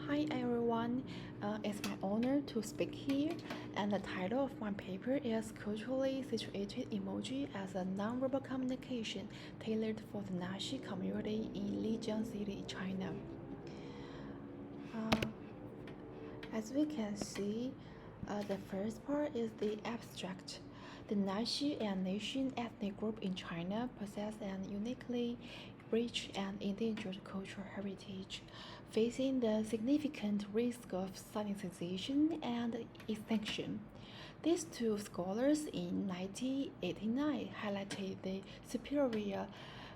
Hi everyone, it's my honor to speak here, and the title of my paper is Culturally Situated Emoji as a Nonverbal Communication Tailored for the Naxi Community in Lijiang City, China. Uh, as we can see, the first part is the abstract. The Naxi and Nation ethnic group in China possess an uniquely rich and endangered cultural heritage, facing the significant risk of silencing and extinction. These two scholars in 1989 highlighted the superior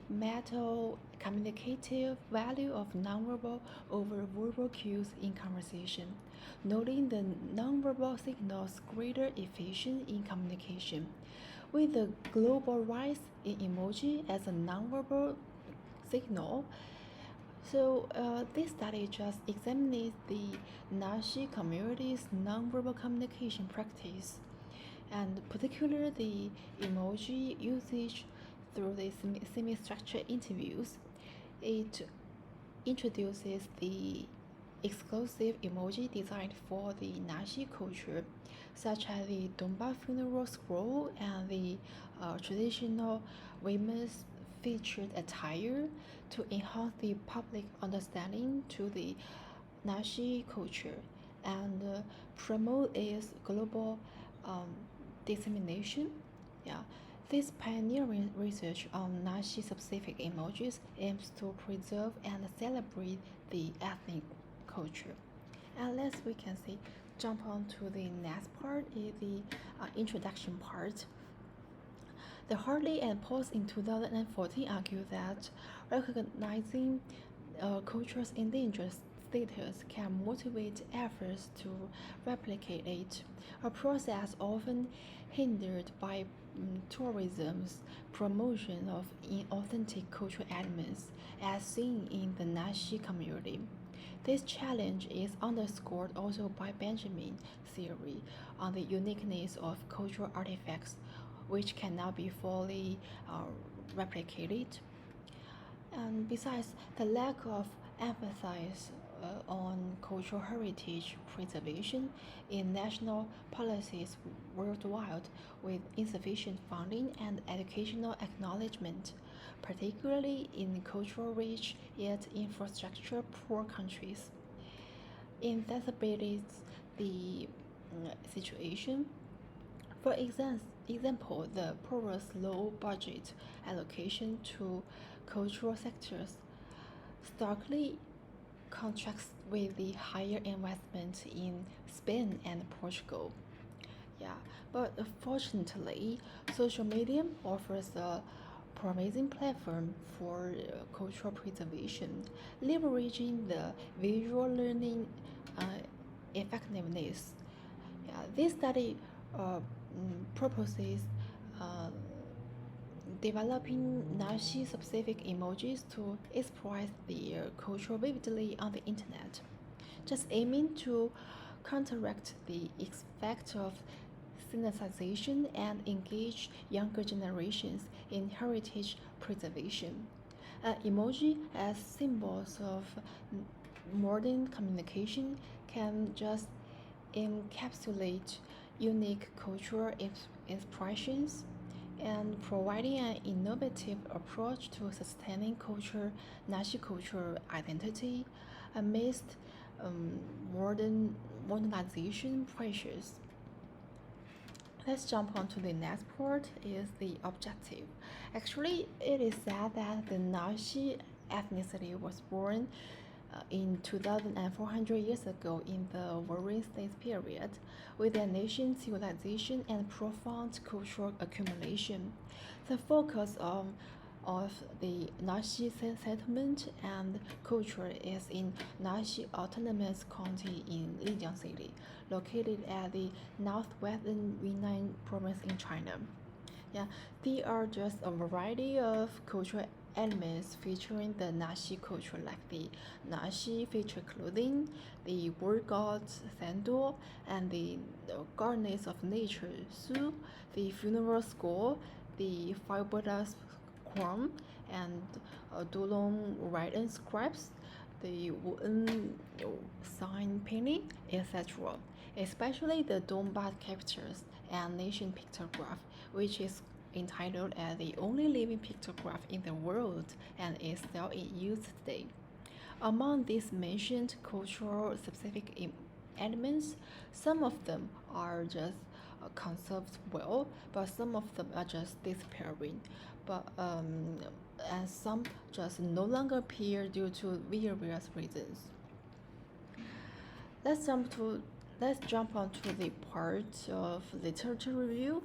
meta communicative value of nonverbal over verbal cues in conversation, noting the nonverbal signals' greater efficiency in communication. With the global rise in emoji as a nonverbal signal, this study just examines the Naxi community's nonverbal communication practice, and particularly the emoji usage through the semi-structured interviews. It introduces the exclusive emoji designed for the Naxi culture, such as the Donba funeral scroll and the traditional women's featured attire to enhance the public understanding to the Naxi culture and promote its global um, dissemination. Yeah, this pioneering research on Naxi-specific emojis aims to preserve and celebrate the ethnic culture. Unless we can see, jump on to the next part is the introduction part. The Hartley and Post in 2014 argue that recognizing culture's endangered status can motivate efforts to replicate it, a process often hindered by tourism's promotion of inauthentic cultural elements, as seen in the Naxi community. This challenge is underscored also by Benjamin's theory on the uniqueness of cultural artifacts, which cannot be fully replicated. And besides, the lack of emphasis on cultural heritage preservation in national policies worldwide, with insufficient funding and educational acknowledgement, particularly in cultural rich yet infrastructure poor countries, exacerbates the situation. For example, the porous low budget allocation to cultural sectors starkly contrasts with the higher investment in Spain and Portugal. Yeah, but fortunately, social media offers a promising platform for cultural preservation, leveraging the visual learning uh, effectiveness. Yeah, this study proposes uh, developing Naxi-specific emojis to express their culture vividly on the internet, just aiming to counteract the effect of synthesization and engage younger generations in heritage preservation. Emoji as symbols of modern communication can just encapsulate unique cultural expressions and providing an innovative approach to sustaining Naxi cultural identity amidst um, modernization pressures. Let's jump on to the next part is the objective. Actually, it is said that the Naxi ethnicity was born in 2,400 years ago in the Warring States period, with their nation civilization and profound cultural accumulation. The focus of the Naxi settlement and culture is in Naxi Autonomous County in Lijiang City, located at the northwestern Yunnan province in China. Yeah, there are just a variety of cultural elements featuring the Naxi culture, like the Naxi featured clothing, the war god's sandal, and the goddess of nature, Su, the funeral skull, the five Buddha's crown, and Dulong writing scripts, the wooden sign painting, etc., especially the Donbass captures and nation pictograph, which is entitled as the only living pictograph in the world and is still in use today. Among these mentioned cultural specific elements, some of them are just conserved well, but some of them are just disappearing. But and some just no longer appear due to various reasons. Let's jump to let's jump onto the part of literature review.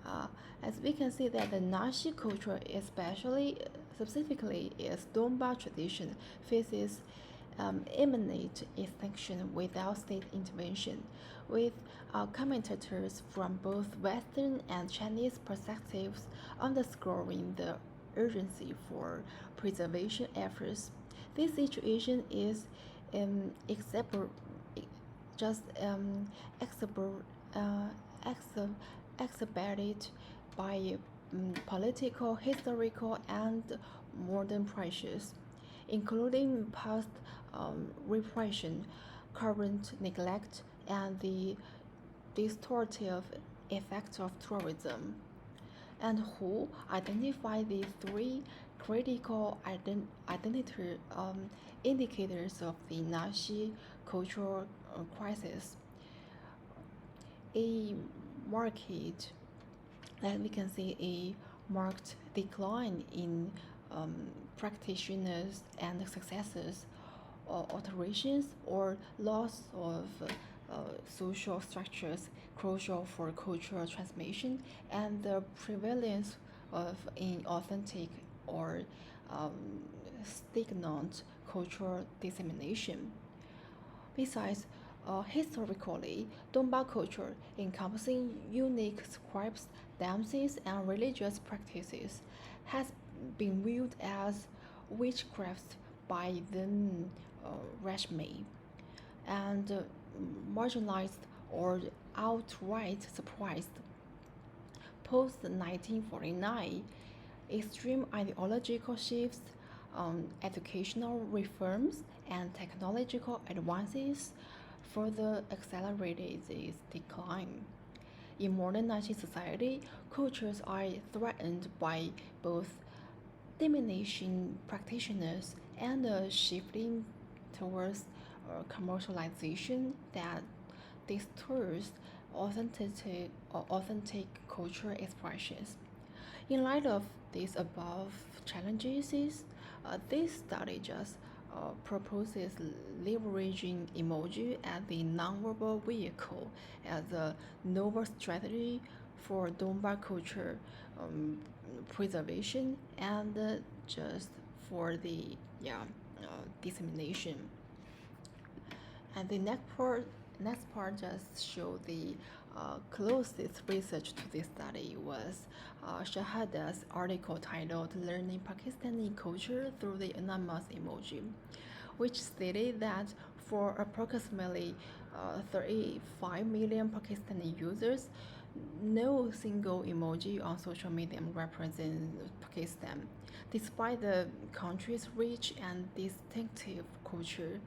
Uh, as we can see that the Naxi culture, especially specifically its Donba tradition, faces imminent extinction without state intervention, with commentators from both Western and Chinese perspectives underscoring the urgency for preservation efforts. This situation is um, exasperated just exacer- uh, exacer- exacerbated by political, historical, and modern pressures, including past repression, current neglect, and the distortive effects of tourism, and who identify the three critical identity indicators of the Nazi cultural crisis. A market, that we can see a marked decline in um, practitioners and successes, or alterations or loss of social structures crucial for cultural transmission, and the prevalence of inauthentic or um, stagnant cultural dissemination. Besides, historically, Donba culture, encompassing unique scripts, dances, and religious practices, has been viewed as witchcraft by the uh, regime, and marginalized or outright suppressed. Post 1949, extreme ideological shifts, educational reforms, and technological advances further accelerated this decline. In modern Nazi society, cultures are threatened by both diminishing practitioners and a shifting towards commercialization that distorts authentic cultural expressions. In light of these above challenges, this study just proposes leveraging emoji as the nonverbal vehicle as a novel strategy for Donba culture um, preservation and just for the dissemination. And the next part just show the closest research to this study was Shahada's article titled "Learning Pakistani Culture Through the Anonymous Emoji," which stated that for approximately 35 million Pakistani users, no single emoji on social media represents Pakistan, despite the country's rich and distinctive culture,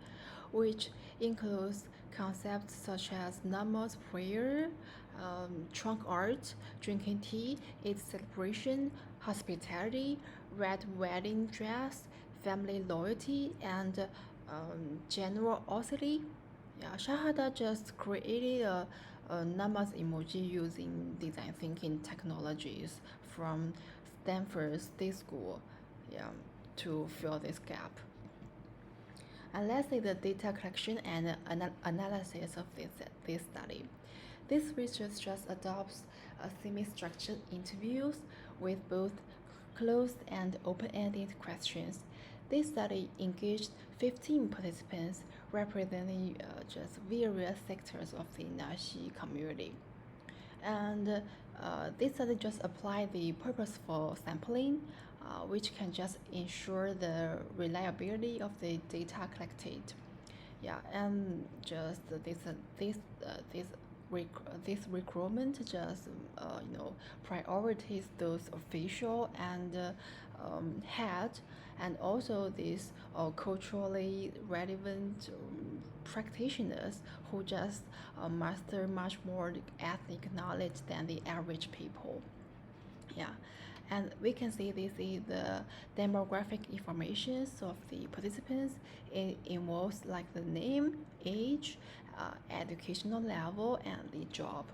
which includes concepts such as namaz prayer, trunk art, drinking tea, Eid celebration, hospitality, red wedding dress, family loyalty, and generosity. Yeah, Shahada just created a namaz emoji using design thinking technologies from Stanford State School, yeah, to fill this gap. And let's see the data collection and analysis of this study. This research just adopts semi-structured interviews with both closed and open-ended questions. This study engaged 15 participants representing just various sectors of the Naxi community. And this study just apply the purposeful sampling, which can just ensure the reliability of the data collected. Yeah, and just this this recruitment just priorities those official and head, and also these culturally relevant practitioners who just master much more ethnic knowledge than the average people. Yeah, and we can see this is the demographic information of the participants. It involves like the name, age, educational level, and the job.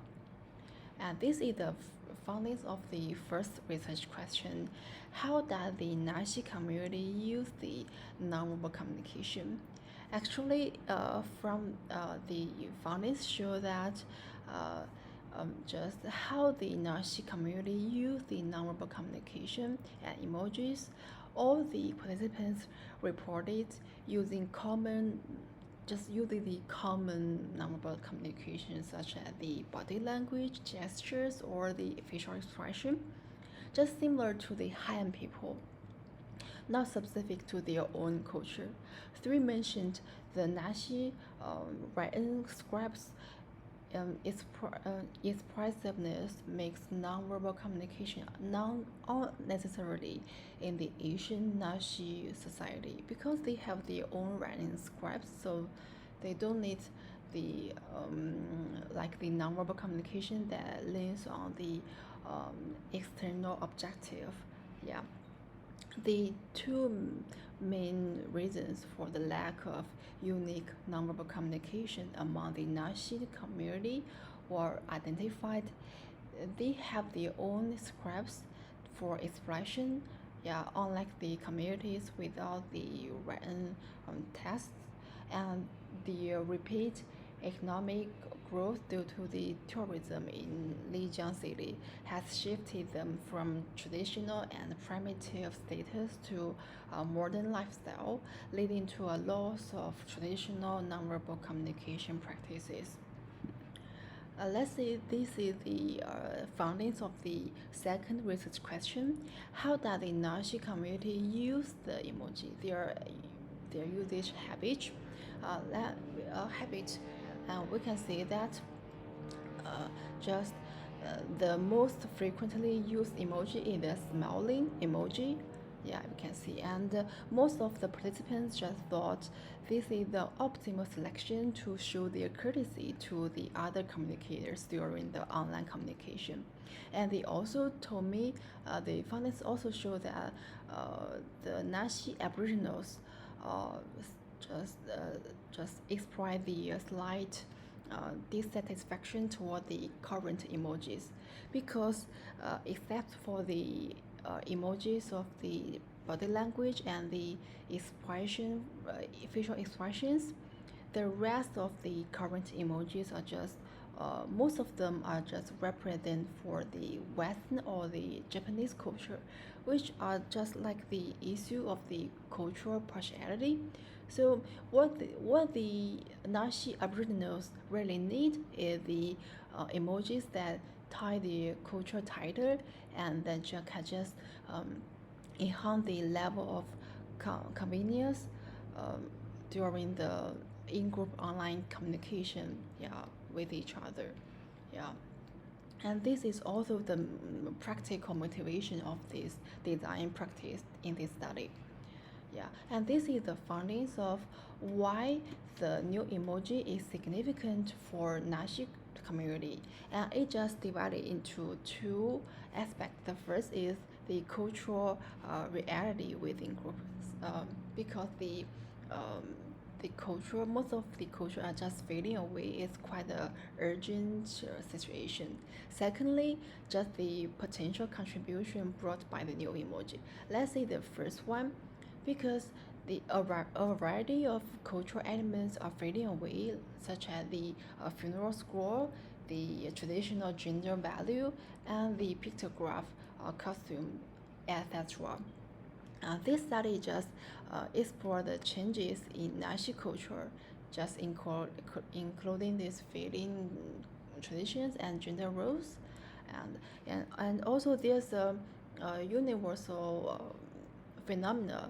And this is the findings of the first research question. How does the Naxi community use the nonverbal communication? Actually, from the findings show that uh, just how the Naxi community use the nonverbal communication and emojis. All the participants reported using common just using the common nonverbal communication such as the body language, gestures, or the facial expression, just similar to the Han people, not specific to their own culture. Three mentioned the Naxi written scripts. Expressiveness makes nonverbal communication non unnecessarily in the Asian Naxi society because they have their own writing scripts, so they don't need the like the nonverbal communication that leans on the external objective. Yeah, the two main reasons for the lack of unique nonverbal communication among the Naxi community were identified. They have their own scripts for expression, yeah, unlike the communities without the written tests, and the repeat economic growth due to the tourism in Lijiang city has shifted them from traditional and primitive status to a modern lifestyle, leading to a loss of traditional nonverbal communication practices. Let's see, this is the findings of the second research question. How does the Naxi community use the emoji? Their usage habit. Habit. We can see that uh, just the most frequently used emoji is the smiling emoji. Yeah, we can see. And most of the participants just thought this is the optimal selection to show their courtesy to the other communicators during the online communication. And they also told me, the findings also show that the Naxi Aboriginals uh, just uh, just express the slight dissatisfaction toward the current emojis because except for the emojis of the body language and the expression facial expressions, the rest of the current emojis are just most of them are just represent for the Western or the Japanese culture, which are just like the issue of the cultural partiality. So what the Naxi Aboriginals really need is the emojis that tie the culture tighter, and then just can just enhance the level of convenience um, during the in-group online communication, yeah, with each other. Yeah, and this is also the practical motivation of this design practice in this study. Yeah, and this is the findings of why the new emoji is significant for Naxi community, and it just divided into two aspects. The first is the cultural reality within groups, because um, the culture, most of the culture are just fading away. It's quite a urgent situation. Secondly, just the potential contribution brought by the new emoji. Let's say the first one, because a variety of cultural elements are fading away, such as the funeral scroll, the traditional gender value, and the pictograph costume, etc. This study just explored the changes in Naxi culture, just including these fading traditions and gender roles, and also there's a universal phenomena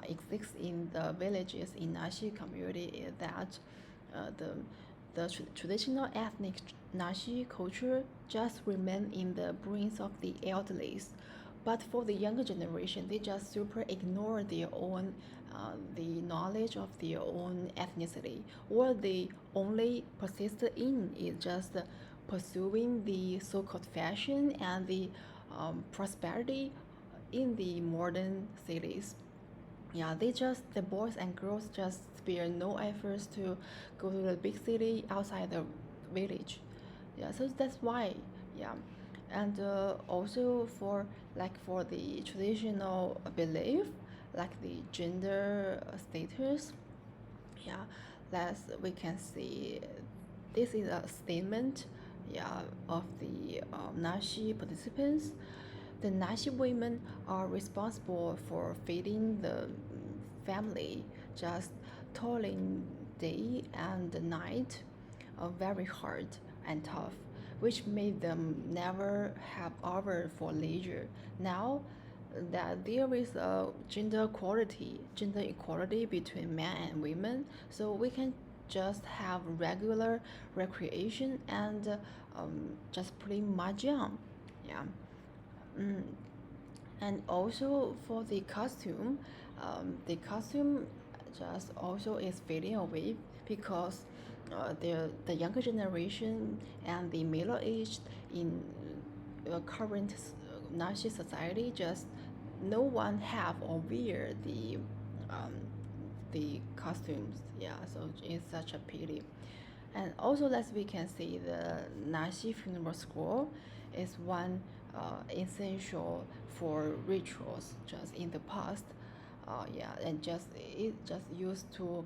exists in the villages in Naxi community is that the traditional ethnic Naxi culture just remain in the brains of the elderly, but for the younger generation, they just super ignore their own the knowledge of their own ethnicity, or they only persist in is just pursuing the so-called fashion and the prosperity in the modern cities. Yeah, the boys and girls just spare no efforts to go to the big city outside the village. Yeah, so that's why. Yeah, and also for the traditional belief, like the gender status. Yeah, that's we can see this is a statement, yeah, of the Nashi participants. The Nashi women are responsible for feeding the family, just toiling day and night, very hard and tough, which made them never have hour for leisure. Now that there is a gender equality between men and women, so we can just have regular recreation and just playing mahjong. Yeah. Mm. And also for the costume just also is fading away because the younger generation and the middle aged in current Nazi society just no one have or wear um, the costumes. Yeah, so it's such a pity. And also, as we can see, the Nazi funeral scroll is one essential for rituals just in the past. Yeah, and just it just used for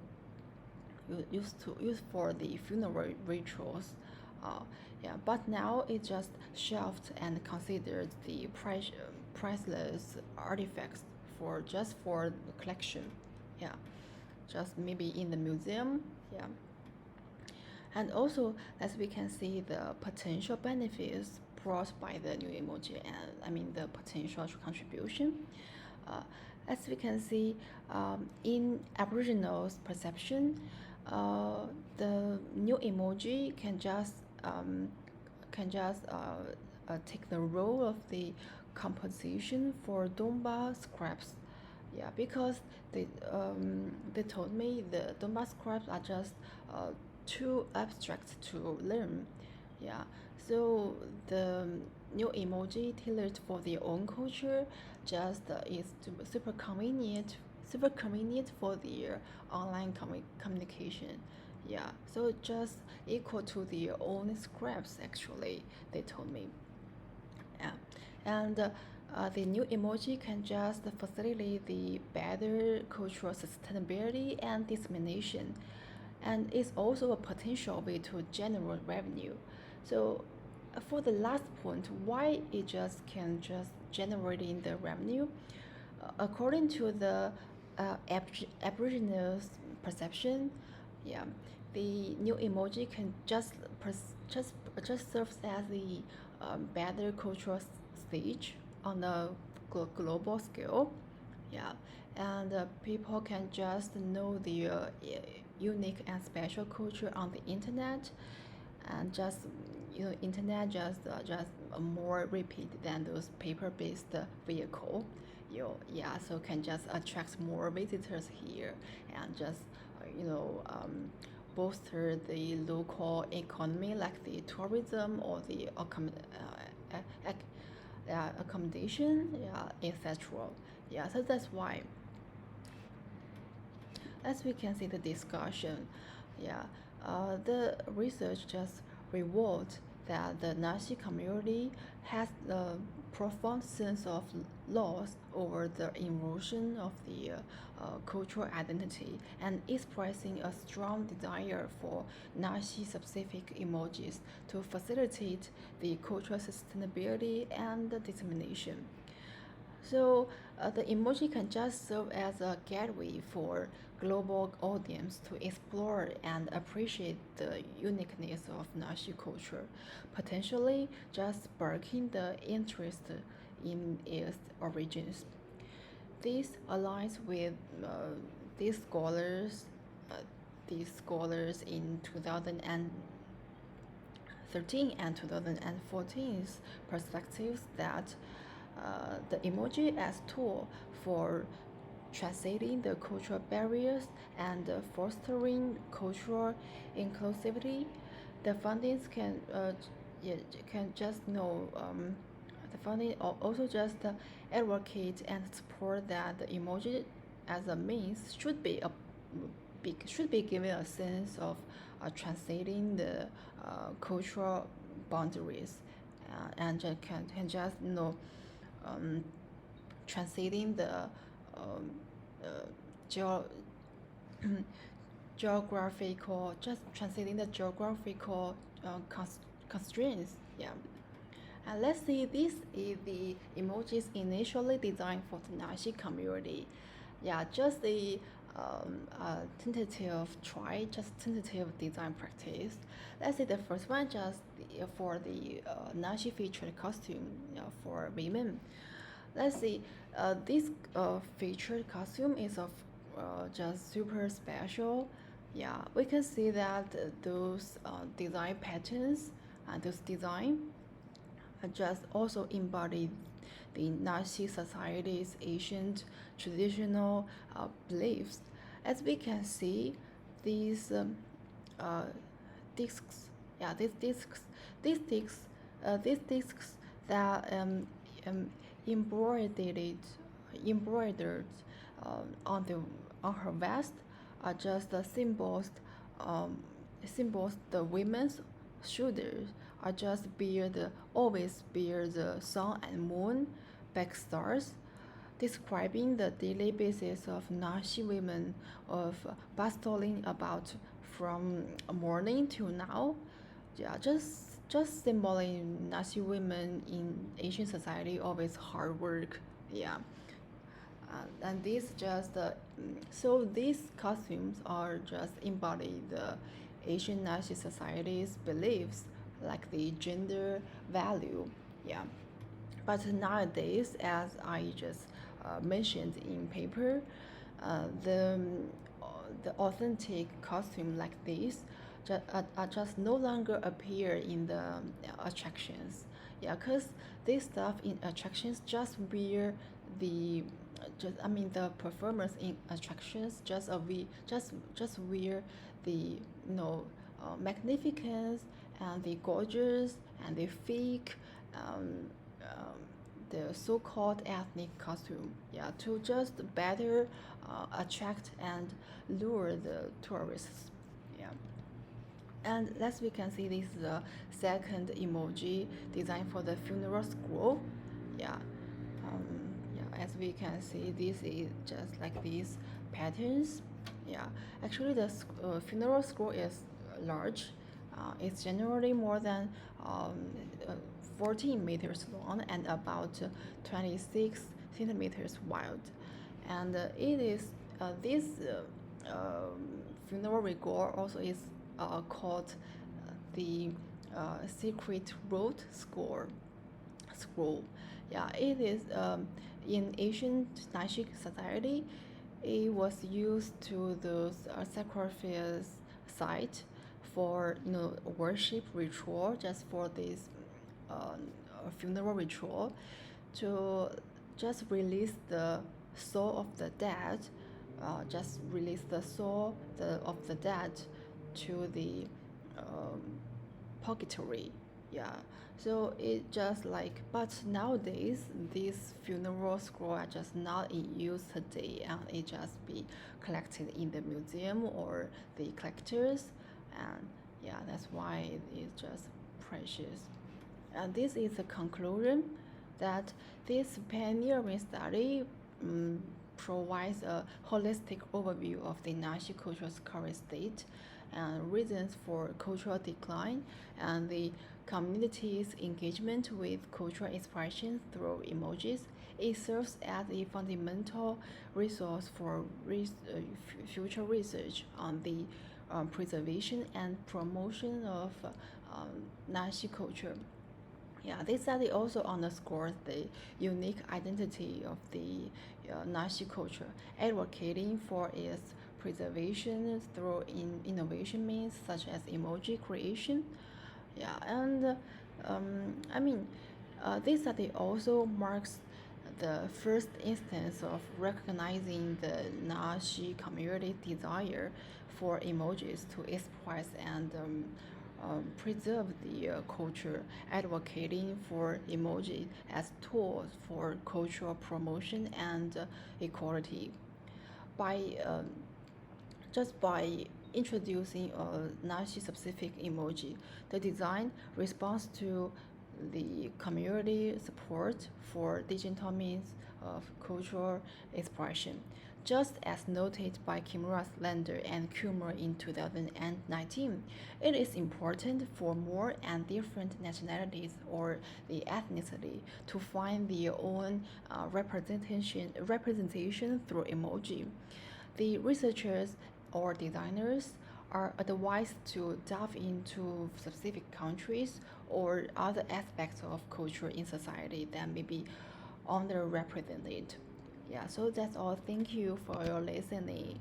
the funeral rituals. Uh, yeah, but now it just shelved and considered the priceless artifacts for just for collection. Yeah, just maybe in the museum. Yeah, and also, as we can see, the potential benefits brought by the new emoji, and I mean the potential contribution. Uh, as we can see, in Aboriginals' perception, the new emoji can just take the role of the composition for Domba scripts. Yeah, because they told me the Domba scripts are just too abstract to learn. Yeah, so the new emoji tailored for their own culture just is super convenient for their online communication. Yeah, so just equal to their own scripts actually, they told me. Yeah, and the new emoji can just facilitate the better cultural sustainability and dissemination, and it's also a potential way to generate revenue. So, for the last point, why it just can just generating the revenue? According to the Aboriginals' perception, yeah, the new emoji can just serves as the better cultural stage on a global scale. Yeah, and people can just know the unique and special culture on the internet, and just internet just more rapid than those paper-based vehicle. Yeah, so can just attract more visitors here and just bolster the local economy like the tourism or the accommodation, yeah, etc. Yeah, so that's why, as we can see the discussion, yeah, the research just revealed that the Nazi community has a profound sense of loss over the erosion of the cultural identity and expressing a strong desire for Nazi-specific emojis to facilitate the cultural sustainability and dissemination. So the emoji can just serve as a gateway for global audience to explore and appreciate the uniqueness of Nashi culture, potentially just sparking the interest in its origins. This aligns with these scholars, uh, these scholars in 2013 2013 and 2014's perspectives that the emoji as tool for translating the cultural barriers and fostering cultural inclusivity. The fundings yeah, can just the funding also just advocate and support that the emoji as a means should be given a sense of translating the cultural boundaries and can just um, translating the uh, geo- geographical just translating the geographical constraints. Yeah. And let's see, this is the emojis initially designed for the Naxi community. Yeah, just just tentative design practice. Let's see the first one, just for the Naxi featured costume for women. Let's see, this featured costume is of just super special. Yeah, we can see that those design patterns and those design just also embody the Nazi society's ancient traditional beliefs. As we can see, these uh, discs, yeah, these discs that um, embroidered embroidered on the on her vest are just the um, symbols the women's shoulders are just always bear the sun and moon back stars, describing the daily basis of Nazi women of bustling about from morning till now. Yeah, just symboling Nazi women in Asian society always hard work. Yeah. And so these costumes are just embody the Asian Nazi society's beliefs, like the gender value. Yeah. But nowadays, as I just mentioned in paper, uh, the uh, the authentic costume like this just no longer appear in the attractions. Yeah, cause this stuff in attractions just wear the the performers in attractions just wear the magnificence and the gorgeous and the fake um, um, the so-called ethnic costume, yeah, to just better attract and lure the tourists. Yeah. And as we can see, this is the second emoji designed for the funeral scroll. Yeah. um, yeah, as we can see, this is just like these patterns. Yeah, actually the funeral scroll is large. It's generally more than um, uh, 14 meters long and about 26 centimeters wide. And it is this funeral record also is called the secret road scroll. Yeah, it is in ancient Naxi society. It was used to those sacrifice site for worship ritual, just for this funeral ritual, to just release the soul of the dead, just release the soul of the dead to the um, purgatory. Yeah, so it just like, but nowadays these funeral scroll are just not in use today, and it just be collected in the museum or the collectors, and yeah, that's why it is just precious. And this is a conclusion that this pioneering study provides a holistic overview of the Naxi culture's current state and reasons for cultural decline and the community's engagement with cultural expression through emojis. It serves as a fundamental resource for future research on the preservation and promotion of Naxi culture. Yeah, this study also underscores the unique identity of the Naxi culture, advocating for its preservation through innovation means such as emoji creation. Yeah, and I mean, this study also marks the first instance of recognizing the Naxi community desire for emojis to express and preserve the culture, advocating for emoji as tools for cultural promotion and equality. By just by introducing a Nashi-specific emoji, the design responds to the community support for digital means of cultural expression. Just as noted by Kimura Slender and Kumar in 2019, it is important for more and different nationalities or the ethnicity to find their own representation through emoji. The researchers or designers are advised to delve into specific countries or other aspects of culture in society that may be underrepresented. Yeah, so that's all. Thank you for your listening.